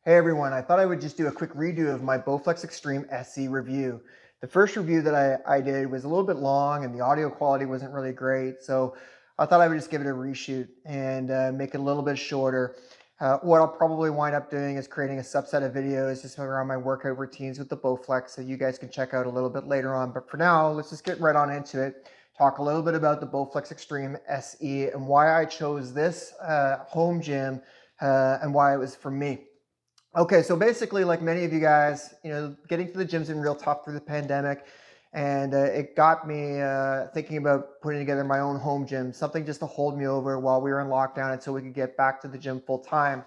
Hey everyone, I thought I would just do a quick redo of my Bowflex Xtreme SE review. The first review that I did was a little bit long and the audio quality wasn't really great, so I thought I would just give it a reshoot and make it a little bit shorter. What I'll probably wind up doing is creating a subset of videos just around my workout routines with the Bowflex so you guys can check out a little bit later on. But for now, let's just get right on into it. Talk a little bit about the Bowflex Xtreme SE and why I chose this home gym and why it was for me. Okay, so basically, like many of you guys, getting to the gym's been real tough through the pandemic, and it got me thinking about putting together my own home gym, something just to hold me over while we were in lockdown until we could get back to the gym full time.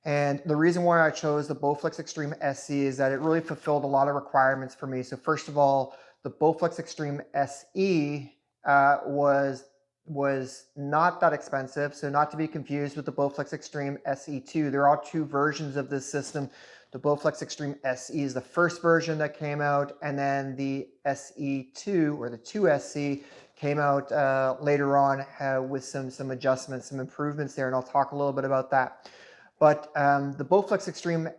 And the reason why I chose the Bowflex Xtreme SE is that it really fulfilled a lot of requirements for me. So first of all, the Bowflex Xtreme SE was not that expensive. So not to be confused with the Bowflex Xtreme SE2. There are two versions of this system. The Bowflex Xtreme SE is the first version that came out, and then the SE2 or the 2SC came out later on with some adjustments, some improvements there, and I'll talk a little bit about that. But the Bowflex Xtreme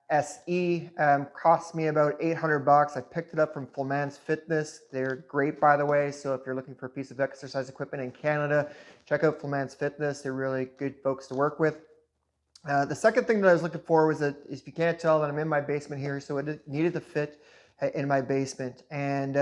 SE cost me about 800 bucks. I picked it up from Flamand's Fitness. They're great, by the way. So if you're looking for a piece of exercise equipment in Canada, check out Flamand's Fitness. They're really good folks to work with. The second thing that I was looking for was that, if you can't tell, that I'm in my basement here, so it needed to fit in my basement. And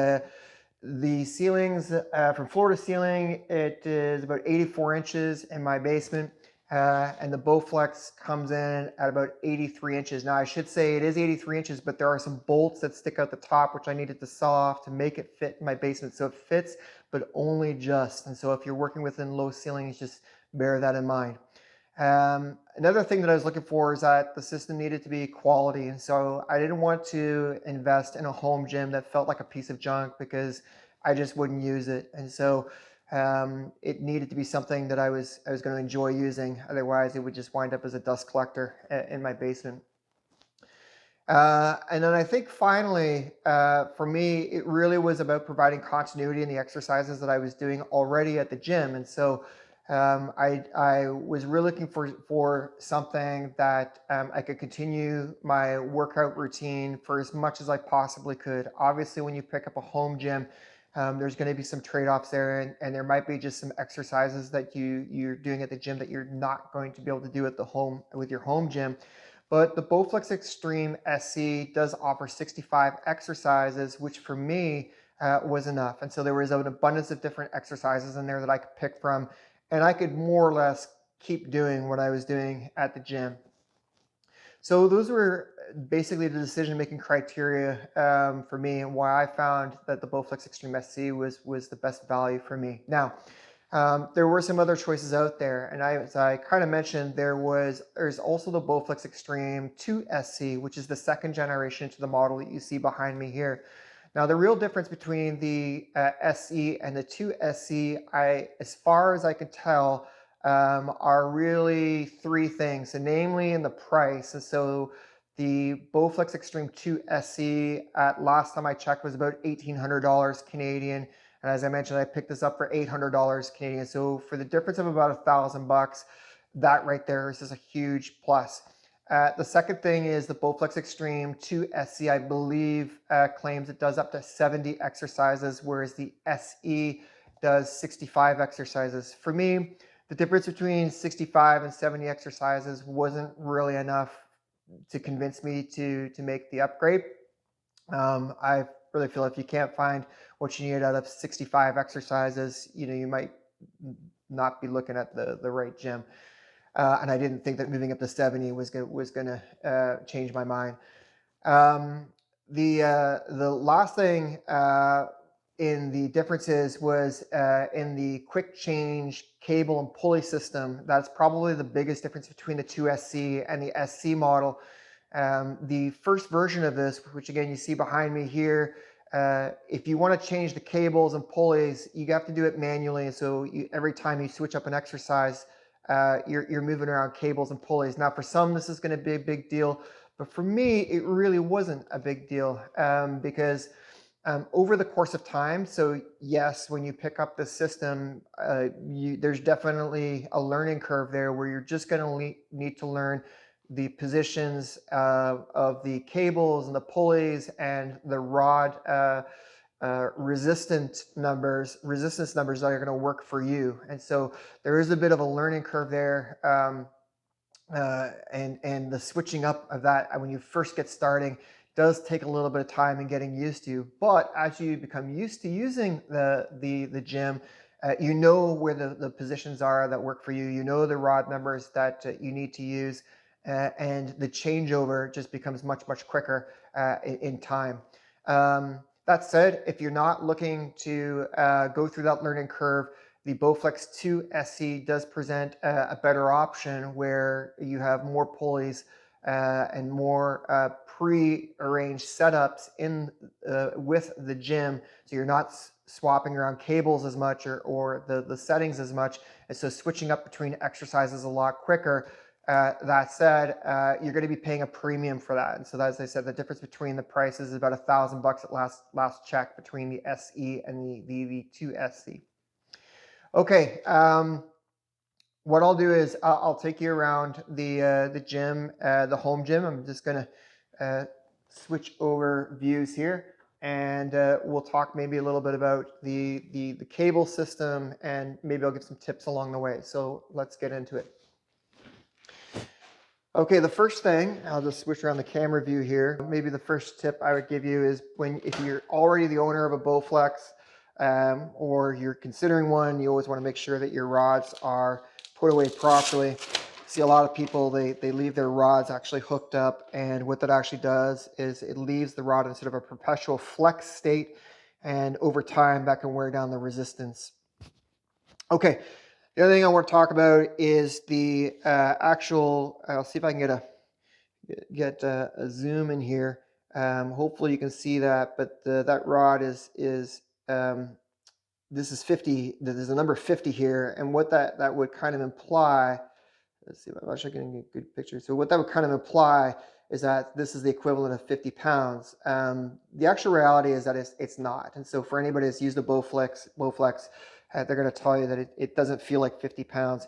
the ceilings, from floor to ceiling, it is about 84 inches in my basement. And the Bowflex comes in at about 83 inches. Now, I should say it is 83 inches, but there are some bolts that stick out the top, which I needed to saw off to make it fit in my basement. So it fits, but only just. And so if you're working within low ceilings, just bear that in mind. Another thing that I was looking for is that the system needed to be quality. And so I didn't want to invest in a home gym that felt like a piece of junk because I just wouldn't use it. And so it needed to be something that I was going to enjoy using. Otherwise, it would just wind up as a dust collector in my basement. And then I think finally, for me, it really was about providing continuity in the exercises that I was doing already at the gym. And so I was really looking for something that I could continue my workout routine for as much as I possibly could. Obviously, when you pick up a home gym, there's going to be some trade-offs there, and there might be just some exercises that you're doing at the gym that you're not going to be able to do at the home with your home gym. But the Bowflex Xtreme SE does offer 65 exercises, which for me was enough. And so there was an abundance of different exercises in there that I could pick from, and I could more or less keep doing what I was doing at the gym. So those were basically the decision-making criteria for me, and why I found that the Bowflex Xtreme SE was the best value for me. Now, there were some other choices out there, and as I kind of mentioned, there's also the Bowflex Xtreme 2 SE, which is the second generation to the model that you see behind me here. Now, the real difference between the SE and the 2 SE, as far as I can tell, are really three things, and namely in the price. And so the Bowflex Xtreme 2 SE at last time I checked was about $1,800 Canadian. And as I mentioned, I picked this up for $800 Canadian. So for the difference of about $1,000, that right there is just a huge plus. The second thing is the Bowflex Xtreme 2 SE, I believe, claims it does up to 70 exercises, whereas the SE does 65 exercises. For me, the difference between 65 and 70 exercises wasn't really enough to convince me to make the upgrade. I really feel if you can't find what you need out of 65 exercises, you might not be looking at the right gym. And I didn't think that moving up to 70 was going to change my mind. The last thing in the differences was in the quick change cable and pulley system. That's probably the biggest difference between the 2SC and the SC model. The first version of this, which again you see behind me here, if you want to change the cables and pulleys, you have to do it manually. So every time you switch up an exercise, you're moving around cables and pulleys. Now, for some, this is going to be a big deal, but for me, it really wasn't a big deal because over the course of time, so yes, when you pick up the system, there's definitely a learning curve there where you're just going to need to learn the positions of the cables and the pulleys and the rod resistance numbers that are going to work for you. And so there is a bit of a learning curve there. And the switching up of that when you first get starting does take a little bit of time and getting used to. But as you become used to using the gym, you know where the positions are that work for you. You know the rod numbers that you need to use, and the changeover just becomes much quicker in time. That said, if you're not looking to go through that learning curve, the Bowflex 2 SE does present a better option where you have more pulleys and more pre-arranged setups in with the gym, so you're not swapping around cables as much or the settings as much, and so switching up between exercises a lot quicker. That said, you're going to be paying a premium for that, and so as I said, the difference between the prices is about $1,000 at last check between the SE and the 2 SE. Okay, what I'll do is I'll take you around the gym, the home gym. I'm just going to switch over views here, and we'll talk maybe a little bit about the cable system, and maybe I'll give some tips along the way. So let's get into it. Okay, the first thing, I'll just switch around the camera view here. Maybe the first tip I would give you is if you're already the owner of a Bowflex, or you're considering one, you always want to make sure that your rods are put away properly. See a lot of people, they leave their rods actually hooked up, and what that actually does is it leaves the rod in sort of a perpetual flex state, and over time that can wear down the resistance. Okay, the other thing I want to talk about is the actual, I'll see if I can get a zoom in here. Hopefully you can see that, but that rod is this is 50. There's a number 50 here, and what that would kind of imply, let's see, I'm actually getting a good picture. So what that would kind of imply is that this is the equivalent of 50 pounds. The actual reality is that it's not. And so for anybody that's used a Bowflex, they're going to tell you that it doesn't feel like 50 pounds.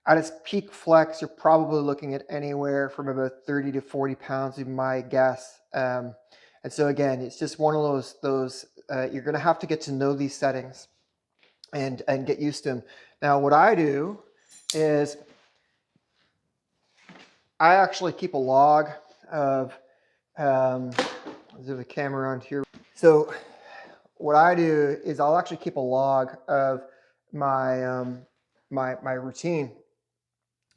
At its peak flex, you're probably looking at anywhere from about 30 to 40 pounds, is my guess. And so again, it's just one of those you're going to have to get to know these settings and get used to them. Now, what I do is I actually keep a log of, there's the camera on here. So what I do is I'll actually keep a log of my my routine,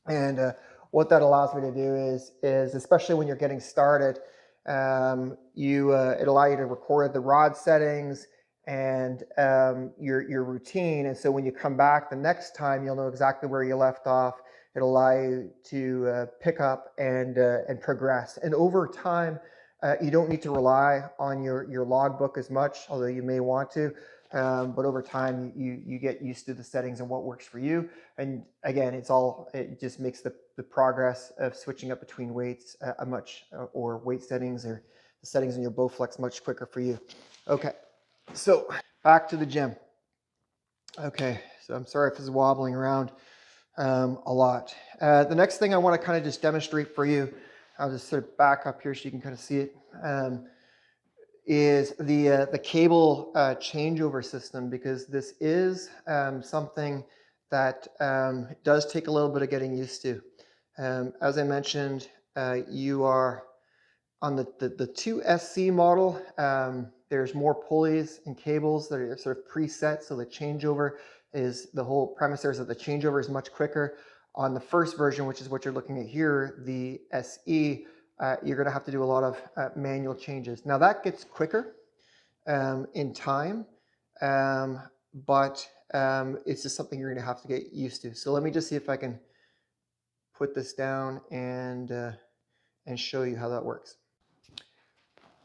and what that allows me to do is especially when you're getting started, it allows you to record the rod settings and your routine, and so when you come back the next time, you'll know exactly where you left off. It'll allow you to pick up and progress, and over time, you don't need to rely on your logbook as much, although you may want to. But over time, you get used to the settings and what works for you. And again, it just makes the progress of switching up between weights or weight settings or the settings in your Bowflex much quicker for you. Okay, so back to the gym. Okay, so I'm sorry if this is wobbling around a lot. The next thing I want to kind of just demonstrate for you, I'll just sort of back up here so you can kind of see it, is the cable changeover system, because this is something that does take a little bit of getting used to. As I mentioned, you are on the 2 SC model. There's more pulleys and cables that are sort of preset, so the changeover is, the whole premise there is that the changeover is much quicker. On the first version, which is what you're looking at here, the SE, you're going to have to do a lot of manual changes. Now that gets quicker in time, but it's just something you're going to have to get used to. So let me just see if I can put this down and show you how that works.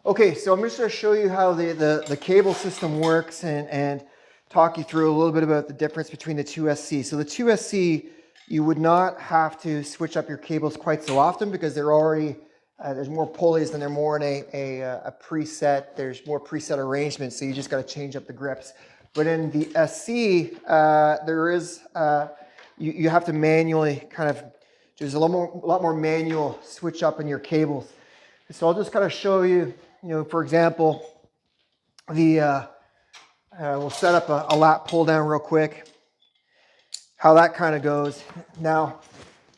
Okay, so I'm just going to show you how the cable system works and talk you through a little bit about the difference between the 2 SC. So the 2 SC, you would not have to switch up your cables quite so often because they're already, there's more pulleys and they're more in a preset, there's more preset arrangements, so you just got to change up the grips. But in the SC, there is, you have to manually kind of there's a lot more manual switch up in your cables. So I'll just kind of show you, for example, we'll set up a lat pull down real quick, how that kind of goes. Now,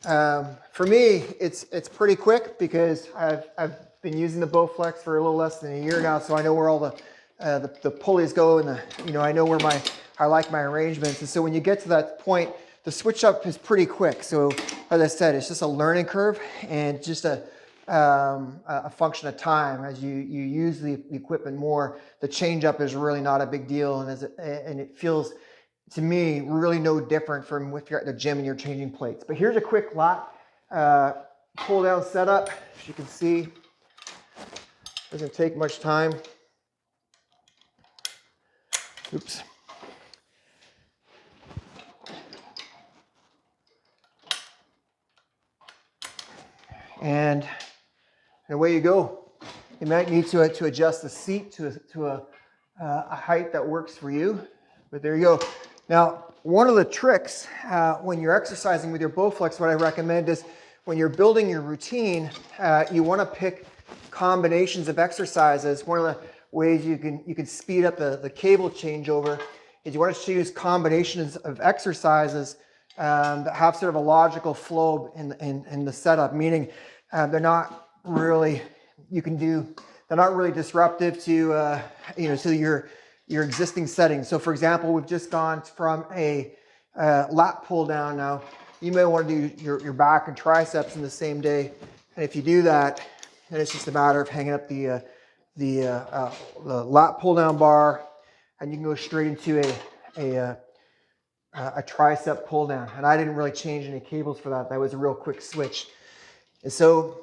for me, it's pretty quick because I've been using the Bowflex for a little less than a year now, so I know where all the pulleys go, and I know where I like my arrangements. And so when you get to that point, the switch up is pretty quick. So as I said, it's just a learning curve and just a function of time. As you use the equipment more, the change up is really not a big deal, and it feels to me really no different from if you're at the gym and you're changing plates. But here's a quick lat pull down setup. As you can see, doesn't take much time. Oops. And away you go. You might need to adjust the seat to a height that works for you, but there you go. Now, one of the tricks when you're exercising with your Bowflex, what I recommend is when you're building your routine, you want to pick combinations of exercises. One of the ways you can speed up the cable changeover is you want to choose combinations of exercises that have sort of a logical flow in the setup, meaning they're not really disruptive to your existing settings. So for example, we've just gone from a lat pull down. Now you may want to do your back and triceps in the same day, and if you do that, then it's just a matter of hanging up the lat pull down bar, and you can go straight into a tricep pull down. And I didn't really change any cables for that. That was a real quick switch. And so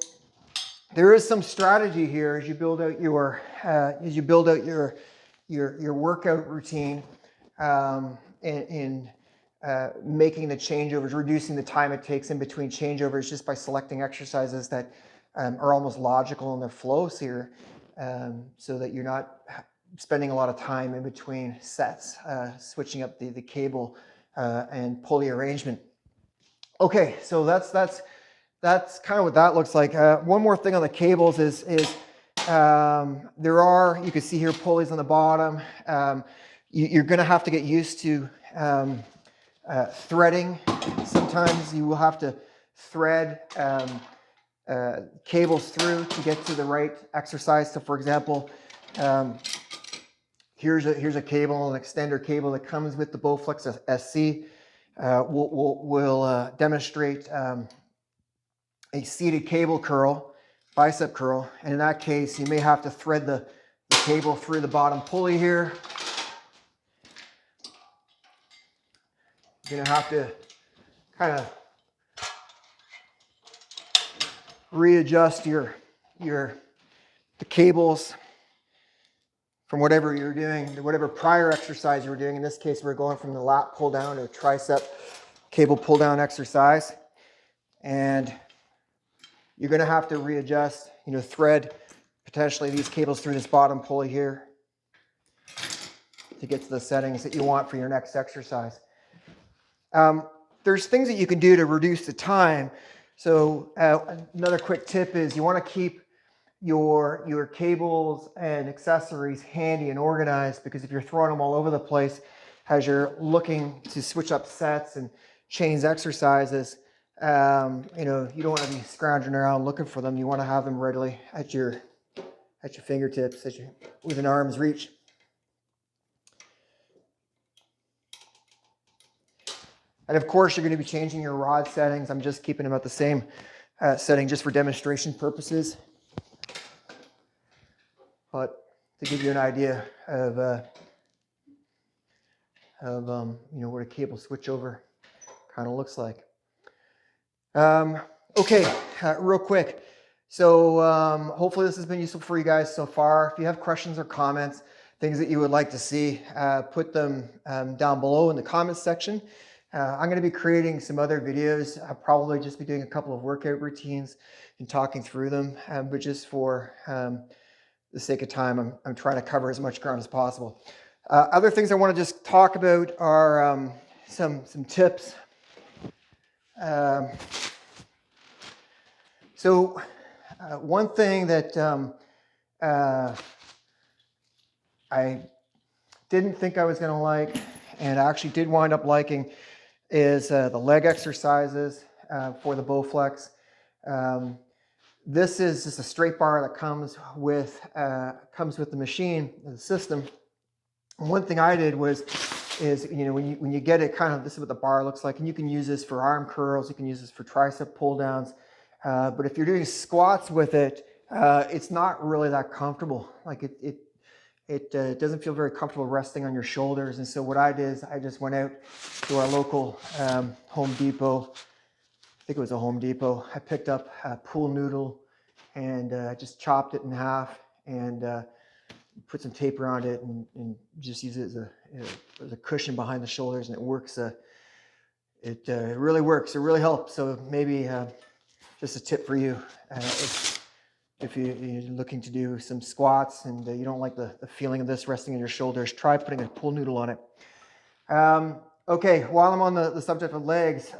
there is some strategy here as you build out your workout routine in making the changeovers, reducing the time it takes in between changeovers just by selecting exercises that are almost logical in their flows here, so that you're not spending a lot of time in between sets, switching up the cable and pulley arrangement. Okay, so that's kind of what that looks like. One more thing on the cables is there are, you can see here, pulleys on the bottom. You're going to have to get used to threading. Sometimes you will have to thread cables through to get to the right exercise. So for example, here's a cable, an extender cable that comes with the Bowflex SE. We'll demonstrate a seated cable curl, bicep curl, and in that case you may have to thread the cable through the bottom pulley here. You're gonna have to kind of readjust the cables from whatever you're doing, whatever prior exercise you were doing. In this case, we're going from the lat pull down to a tricep cable pull down exercise, and you're going to have to readjust, thread potentially these cables through this bottom pulley here to get to the settings that you want for your next exercise. There's things that you can do to reduce the time. So another quick tip is you want to keep your cables and accessories handy and organized, because if you're throwing them all over the place as you're looking to switch up sets and change exercises, you don't want to be scrounging around looking for them. You want to have them readily at your fingertips, within arm's reach. And of course, you're going to be changing your rod settings. I'm just keeping them at the same setting just for demonstration purposes. But to give you an idea of what a cable switchover kind of looks like. Okay, real quick. So hopefully this has been useful for you guys so far. If you have questions or comments, things that you would like to see, put them down below in the comments section. I'm going to be creating some other videos. I'll probably just be doing a couple of workout routines and talking through them, but just for the sake of time, I'm trying to cover as much ground as possible. Other things I want to just talk about are some tips. So one thing that I didn't think I was going to like, and I actually did wind up liking, is the leg exercises for the Bowflex. This is just a straight bar that comes with the machine, the system. And one thing I did is when you get it kind of, this is what the bar looks like, and you can use this for arm curls, you can use this for tricep pull downs, but if you're doing squats with it, it's not really that comfortable. Like it doesn't feel very comfortable resting on your shoulders. And so what I did is I just went out to our local Home Depot. I think it was a Home Depot. I picked up a pool noodle and just chopped it in half and put some tape around it and just use it as a cushion behind the shoulders, and it works. It really works. It really helps. So maybe just a tip for you. If you're looking to do some squats and you don't like the feeling of this resting on your shoulders, try putting a pool noodle on it. Okay, while I'm on the subject of legs,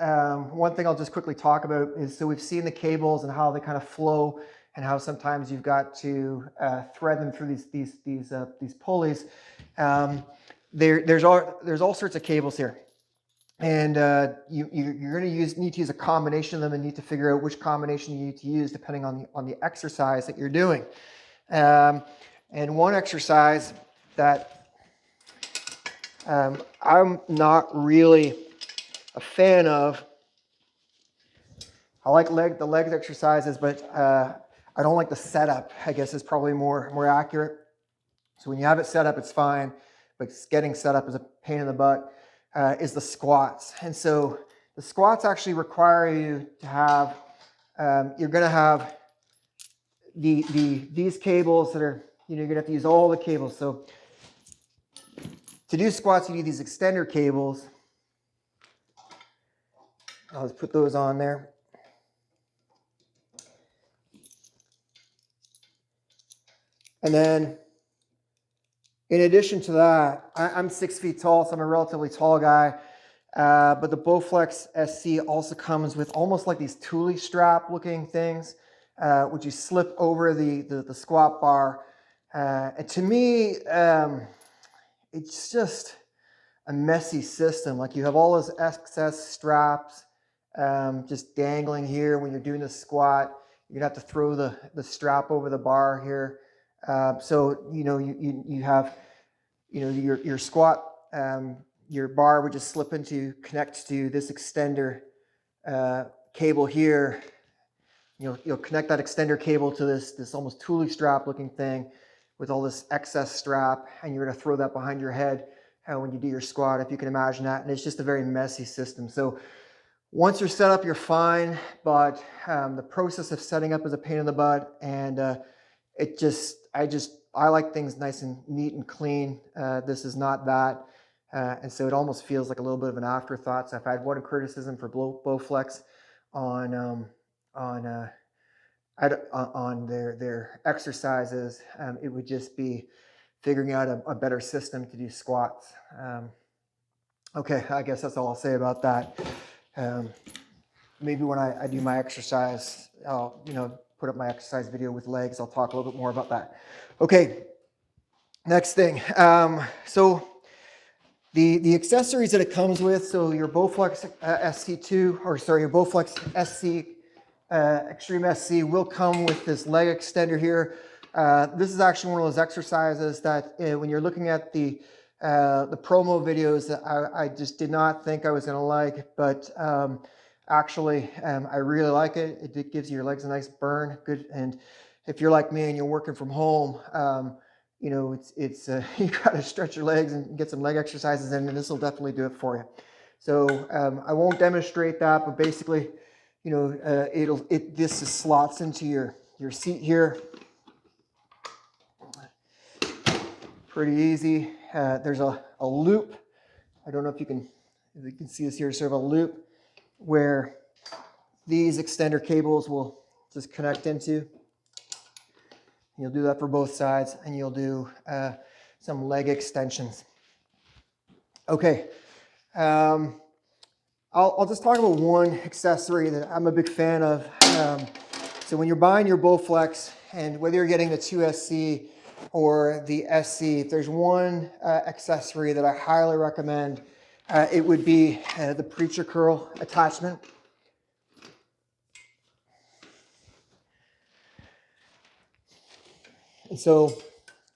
one thing I'll just quickly talk about is, so we've seen the cables and how they kind of flow and how sometimes you've got to thread them through these pulleys. There's all sorts of cables here. And you're going to need to use a combination of them and need to figure out which combination you need to use depending on the exercise that you're doing. And one exercise that I'm not really a fan of, I like the leg exercises, but I don't like the setup, I guess is probably more accurate. So when you have it set up, it's fine, but getting set up is a pain in the butt. Is the squats. And so the squats actually require you to have, you're going to have these cables that are, you're going to have to use all the cables. So to do squats, you need these extender cables. I'll just put those on there. And then in addition to that, I'm 6 feet tall, so I'm a relatively tall guy. But the Bowflex SE also comes with almost like these Thule strap looking things, which you slip over the squat bar. And to me, it's just a messy system. Like you have all those excess straps just dangling here when you're doing the squat. You're gonna have to throw the strap over the bar here. So you have your squat, your bar would just slip connect to this extender cable here. You'll connect that extender cable to this almost Thule strap looking thing with all this excess strap, and you're going to throw that behind your head when you do your squat, if you can imagine that. And it's just a very messy system. So once you're set up, you're fine, but the process of setting up is a pain in the butt, and I like things nice and neat and clean. This is not that. And so it almost feels like a little bit of an afterthought. So if I had one criticism for Bowflex on their exercises, it would just be figuring out a better system to do squats. Okay, I guess that's all I'll say about that. Maybe when I do my exercise, I'll put up my exercise video with legs. I'll talk a little bit more about that. Okay, next thing. So the accessories that it comes with, so your Bowflex your Bowflex SE Xtreme SE will come with this leg extender here. This is actually one of those exercises that when you're looking at the promo videos that I just did not think I was going to like, but actually I really like it. It gives your legs a nice burn. Good. And if you're like me and you're working from home, it's you got to stretch your legs and get some leg exercises in, and this will definitely do it for you. So I won't demonstrate that, but basically, this just slots into your seat here. Pretty easy. There's a loop. I don't know if you can see this here, sort of a loop where these extender cables will just connect into. You'll do that for both sides, and you'll do some leg extensions. Okay, I'll just talk about one accessory that I'm a big fan of. So when you're buying your Bowflex, and whether you're getting the 2SC or the SC, if there's one accessory that I highly recommend, it would be the preacher curl attachment. And so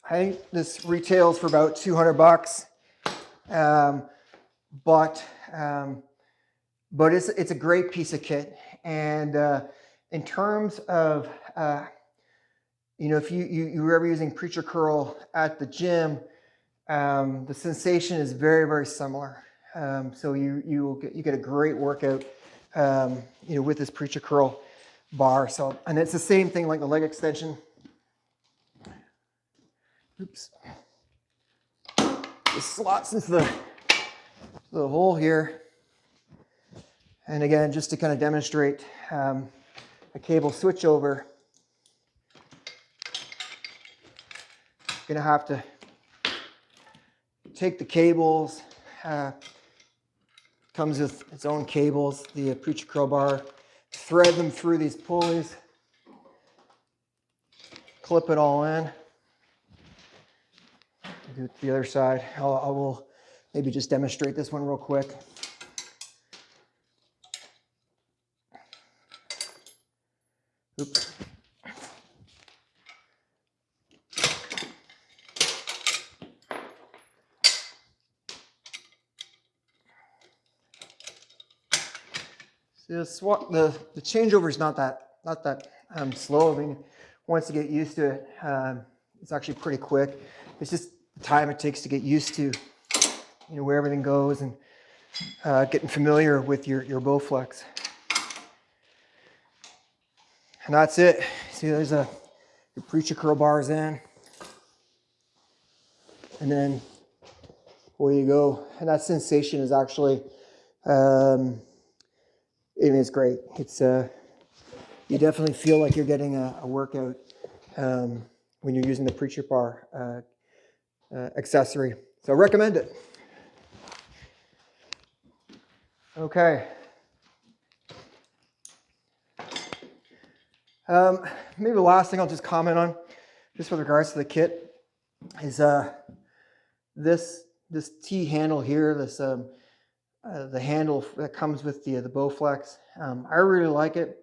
I think this retails for about 200 bucks. But it's a great piece of kit. And in terms of, if you were ever using preacher curl at the gym, the sensation is very, very similar. So you get a great workout, with this preacher curl bar. So, and it's the same thing like the leg extension. Oops. It slots into the hole here. And again, just to kind of demonstrate a cable switchover, you're going to have to take the cables, comes with its own cables, the preacher curl bar, thread them through these pulleys, clip it all in. Do it to the other side. I will maybe just demonstrate this one real quick. Oops. So the changeover is not that slow. I mean, once you get used to it, it's actually pretty quick. It's just the time it takes to get used to, where everything goes, and getting familiar with your Bowflex. And that's it. See, there's your preacher curl bars in, and then away you go. And that sensation is actually, it's great. It's you definitely feel like you're getting a workout when you're using the preacher bar accessory. So I recommend it. Okay. Maybe the last thing I'll just comment on, just with regards to the kit, is this T handle here, the handle that comes with the Bowflex. I really like it.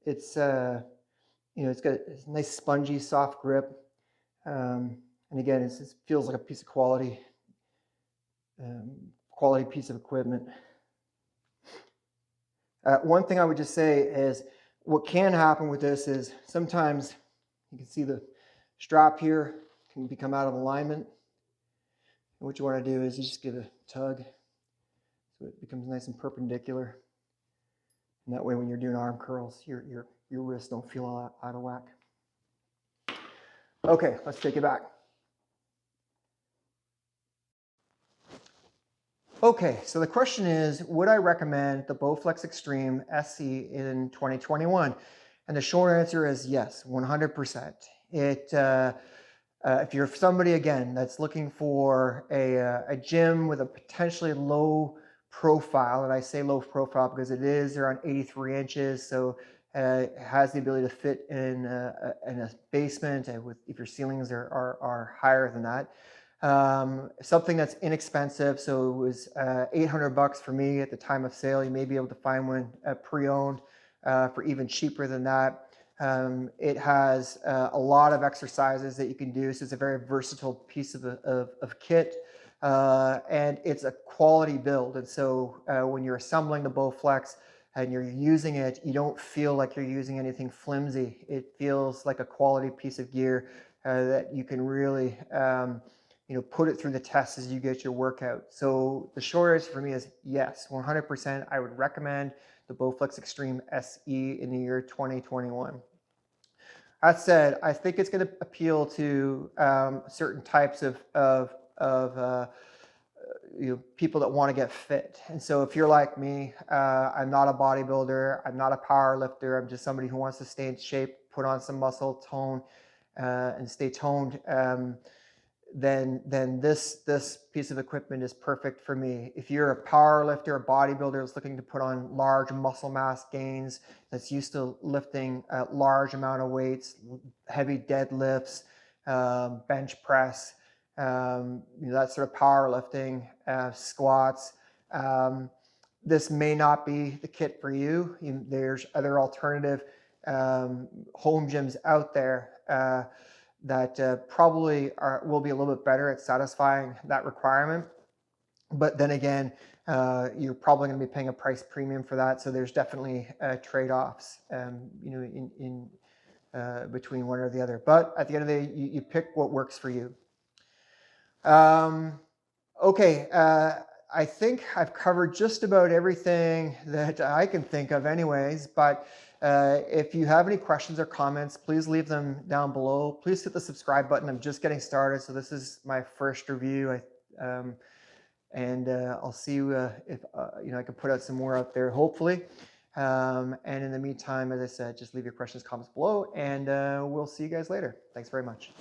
It's it's got a nice spongy, soft grip, and again, it feels like a piece of quality piece of equipment. One thing I would just say is, what can happen with this is sometimes you can see the strap here can become out of alignment. And what you want to do is you just give it a tug so it becomes nice and perpendicular. And that way when you're doing arm curls, your wrists don't feel out of whack. Okay, let's take it back. Okay, so the question is, would I recommend the Bowflex Xtreme SE in 2021? And the short answer is yes, 100%. If you're somebody, again, that's looking for a gym with a potentially low profile, and I say low profile because it is around 83 inches, so it has the ability to fit in a basement, if your ceilings are higher than that. Something that's inexpensive, so it was 800 bucks for me at the time of sale. You may be able to find one pre-owned for even cheaper than that. It has a lot of exercises that you can do, so it's a very versatile piece of kit, and it's a quality build. And so when you're assembling the Bowflex and you're using it, you don't feel like you're using anything flimsy. It feels like a quality piece of gear that you can really put it through the test as you get your workout. So the short answer for me is yes, 100%. I would recommend the Bowflex Xtreme SE in the year 2021. That said, I think it's going to appeal to certain types of people that want to get fit. And so if you're like me, I'm not a bodybuilder, I'm not a power lifter, I'm just somebody who wants to stay in shape, put on some muscle tone, and stay toned. then this piece of equipment is perfect for me. If you're a power lifter, a bodybuilder that's looking to put on large muscle mass gains, that's used to lifting a large amount of weights, heavy deadlifts, bench press, that sort of powerlifting, squats. This may not be the kit for you. There's other alternative home gyms out there that probably will be a little bit better at satisfying that requirement. But then again, you're probably going to be paying a price premium for that. So there's definitely trade-offs, in between one or the other. But at the end of the day, you pick what works for you. Okay, I think I've covered just about everything that I can think of anyways, but if you have any questions or comments, please leave them down below. Please hit the subscribe button. I'm just getting started, so this is my first review. And I'll see you if I can put out some more out there, hopefully. And in the meantime, as I said, just leave your questions, comments below, and we'll see you guys later. Thanks very much.